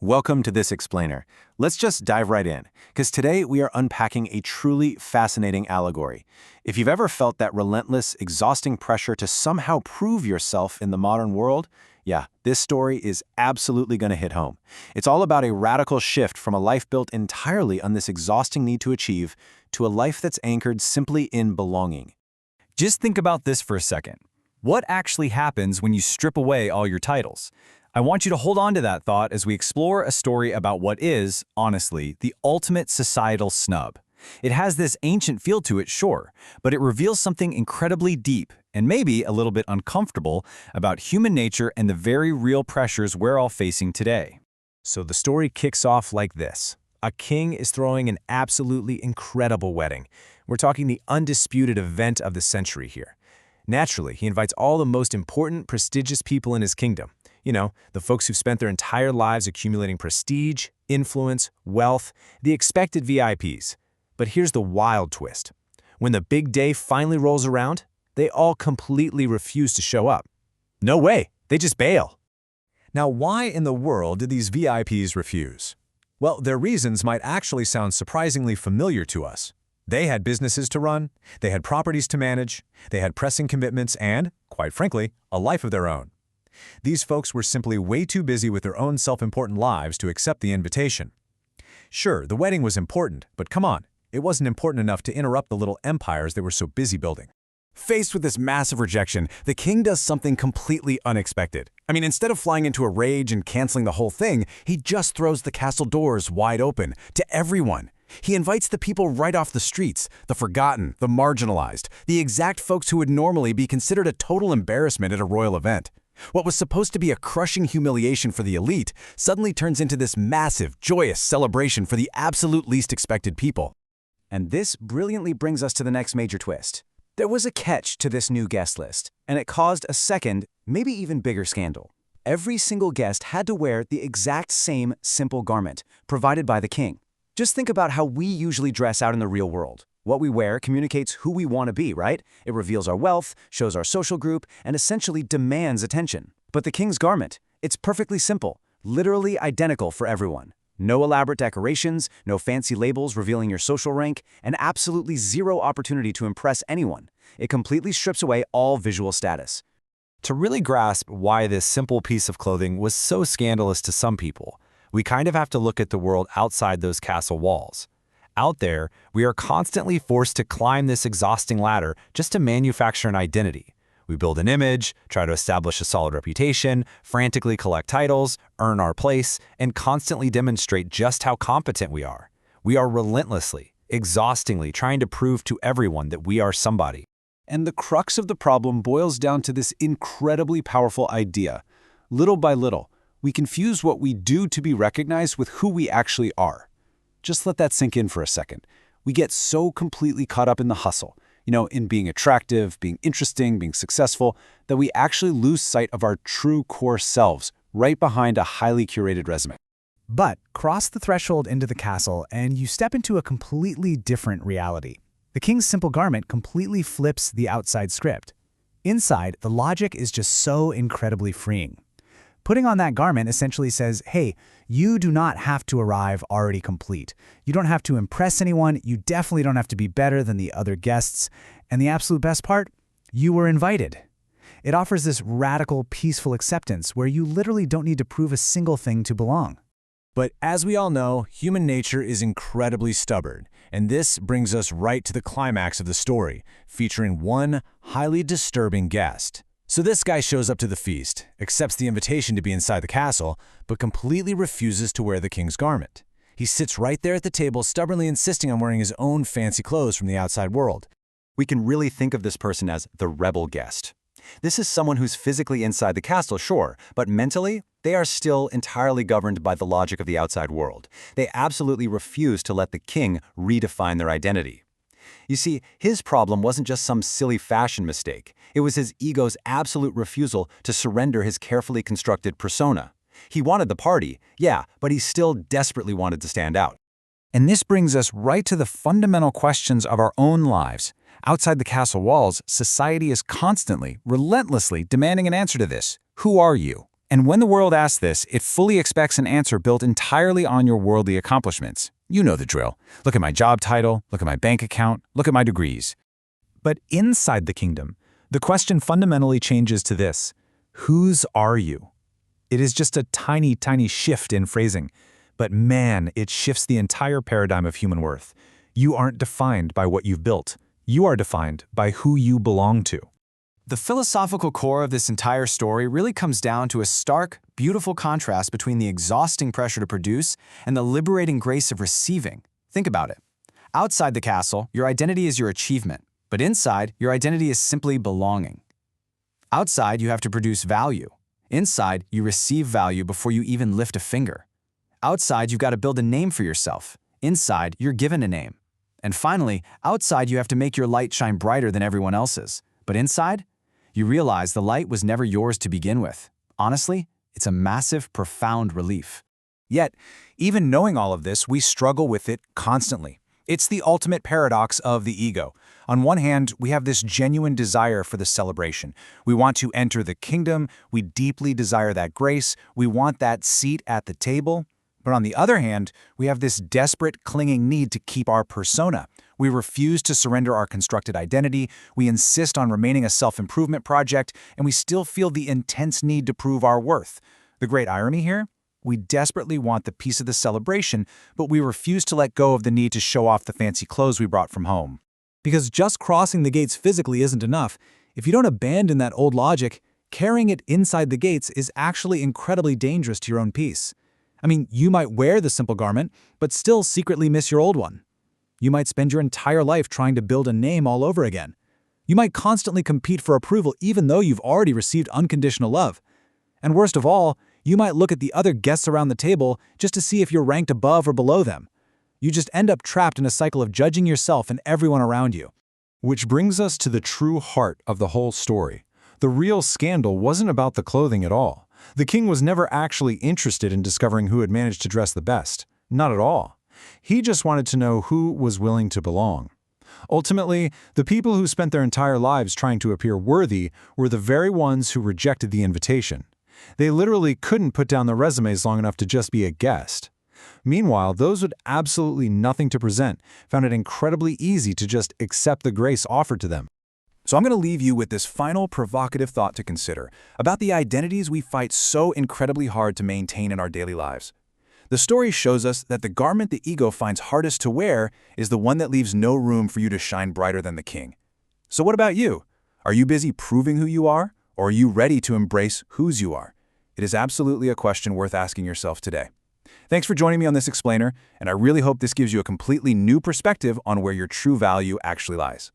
Welcome to This Explainer. Let's just dive right in, because today we are unpacking a truly fascinating allegory. If you've ever felt that relentless, exhausting pressure to somehow prove yourself in the modern world, yeah, this story is absolutely going to hit home. It's all about a radical shift from a life built entirely on this exhausting need to achieve to a life that's anchored simply in belonging. Just think about this for a second. What actually happens when you strip away all your titles? I want you to hold on to that thought as we explore a story about what is, honestly, the ultimate societal snub. It has this ancient feel to it, sure, but it reveals something incredibly deep and maybe a little bit uncomfortable about human nature and the very real pressures we're all facing today. So the story kicks off like this. A king is throwing an absolutely incredible wedding. We're talking the undisputed event of the century here. Naturally, he invites all the most important, prestigious people in his kingdom. You know, the folks who've spent their entire lives accumulating prestige, influence, wealth, the expected VIPs. But here's the wild twist. When the big day finally rolls around, they all completely refuse to show up. No way, they just bail. Now, why in the world did these VIPs refuse? Well, their reasons might actually sound surprisingly familiar to us. They had businesses to run, they had properties to manage, they had pressing commitments and, quite frankly, a life of their own. These folks were simply way too busy with their own self-important lives to accept the invitation. Sure, the wedding was important, but come on, it wasn't important enough to interrupt the little empires they were so busy building. Faced with this massive rejection, the king does something completely unexpected. I mean, instead of flying into a rage and canceling the whole thing, he just throws the castle doors wide open to everyone. He invites the people right off the streets, the forgotten, the marginalized, the exact folks who would normally be considered a total embarrassment at a royal event. What was supposed to be a crushing humiliation for the elite suddenly turns into this massive, joyous celebration for the absolute least expected people. And this brilliantly brings us to the next major twist. There was a catch to this new guest list, and it caused a second, maybe even bigger scandal. Every single guest had to wear the exact same simple garment provided by the king. Just think about how we usually dress out in the real world. What we wear communicates who we want to be, right? It reveals our wealth, shows our social group, and essentially demands attention. But the king's garment, it's perfectly simple, literally identical for everyone. No elaborate decorations, no fancy labels revealing your social rank, and absolutely zero opportunity to impress anyone. It completely strips away all visual status. To really grasp why this simple piece of clothing was so scandalous to some people, we kind of have to look at the world outside those castle walls. Out there, we are constantly forced to climb this exhausting ladder just to manufacture an identity. We build an image, try to establish a solid reputation, frantically collect titles, earn our place, and constantly demonstrate just how competent we are. We are relentlessly, exhaustingly trying to prove to everyone that we are somebody. And the crux of the problem boils down to this incredibly powerful idea. Little by little, we confuse what we do to be recognized with who we actually are. Just let that sink in for a second. We get so completely caught up in the hustle, in being attractive, being interesting, being successful, that we actually lose sight of our true core selves right behind a highly curated resume. But cross the threshold into the castle and you step into a completely different reality. The king's simple garment completely flips the outside script. Inside, the logic is just so incredibly freeing. Putting on that garment essentially says, hey, you do not have to arrive already complete. You don't have to impress anyone. You definitely don't have to be better than the other guests. And the absolute best part, you were invited. It offers this radical, peaceful acceptance where you literally don't need to prove a single thing to belong. But as we all know, human nature is incredibly stubborn, and this brings us right to the climax of the story, featuring one highly disturbing guest. So this guy shows up to the feast, accepts the invitation to be inside the castle, but completely refuses to wear the king's garment. He sits right there at the table, stubbornly insisting on wearing his own fancy clothes from the outside world. We can really think of this person as the rebel guest. This is someone who's physically inside the castle, sure, but mentally, they are still entirely governed by the logic of the outside world. They absolutely refuse to let the king redefine their identity. You see, his problem wasn't just some silly fashion mistake. It was his ego's absolute refusal to surrender his carefully constructed persona. He wanted the party, yeah, but he still desperately wanted to stand out. And this brings us right to the fundamental questions of our own lives. Outside the castle walls, society is constantly, relentlessly demanding an answer to this. Who are you? And when the world asks this, it fully expects an answer built entirely on your worldly accomplishments. You know the drill. Look at my job title, look at my bank account, look at my degrees. But inside the kingdom, the question fundamentally changes to this: whose are you? It is just a tiny, tiny shift in phrasing, but man, it shifts the entire paradigm of human worth. You aren't defined by what you've built. You are defined by who you belong to. The philosophical core of this entire story really comes down to a stark, beautiful contrast between the exhausting pressure to produce and the liberating grace of receiving. Think about it. Outside the castle, your identity is your achievement, but inside, your identity is simply belonging. Outside, you have to produce value. Inside, you receive value before you even lift a finger. Outside, you've got to build a name for yourself. Inside, you're given a name. And finally, outside, you have to make your light shine brighter than everyone else's. But inside, you realize the light was never yours to begin with. Honestly, it's a massive, profound relief. Yet, even knowing all of this, we struggle with it constantly. It's the ultimate paradox of the ego. On one hand, we have this genuine desire for the celebration. We want to enter the kingdom, we deeply desire that grace, we want that seat at the table. But on the other hand, we have this desperate, clinging need to keep our persona. We refuse to surrender our constructed identity, we insist on remaining a self-improvement project, and we still feel the intense need to prove our worth. The great irony here? We desperately want the piece of the celebration, but we refuse to let go of the need to show off the fancy clothes we brought from home. Because just crossing the gates physically isn't enough. If you don't abandon that old logic, carrying it inside the gates is actually incredibly dangerous to your own peace. I mean, you might wear the simple garment, but still secretly miss your old one. You might spend your entire life trying to build a name all over again. You might constantly compete for approval even though you've already received unconditional love. And worst of all, you might look at the other guests around the table just to see if you're ranked above or below them. You just end up trapped in a cycle of judging yourself and everyone around you. Which brings us to the true heart of the whole story. The real scandal wasn't about the clothing at all. The king was never actually interested in discovering who had managed to dress the best. Not at all. He just wanted to know who was willing to belong. Ultimately, the people who spent their entire lives trying to appear worthy were the very ones who rejected the invitation. They literally couldn't put down their resumes long enough to just be a guest. Meanwhile, those with absolutely nothing to present found it incredibly easy to just accept the grace offered to them. So I'm going to leave you with this final provocative thought to consider about the identities we fight so incredibly hard to maintain in our daily lives. The story shows us that the garment the ego finds hardest to wear is the one that leaves no room for you to shine brighter than the king. So what about you? Are you busy proving who you are, or are you ready to embrace whose you are? It is absolutely a question worth asking yourself today. Thanks for joining me on this explainer, and I really hope this gives you a completely new perspective on where your true value actually lies.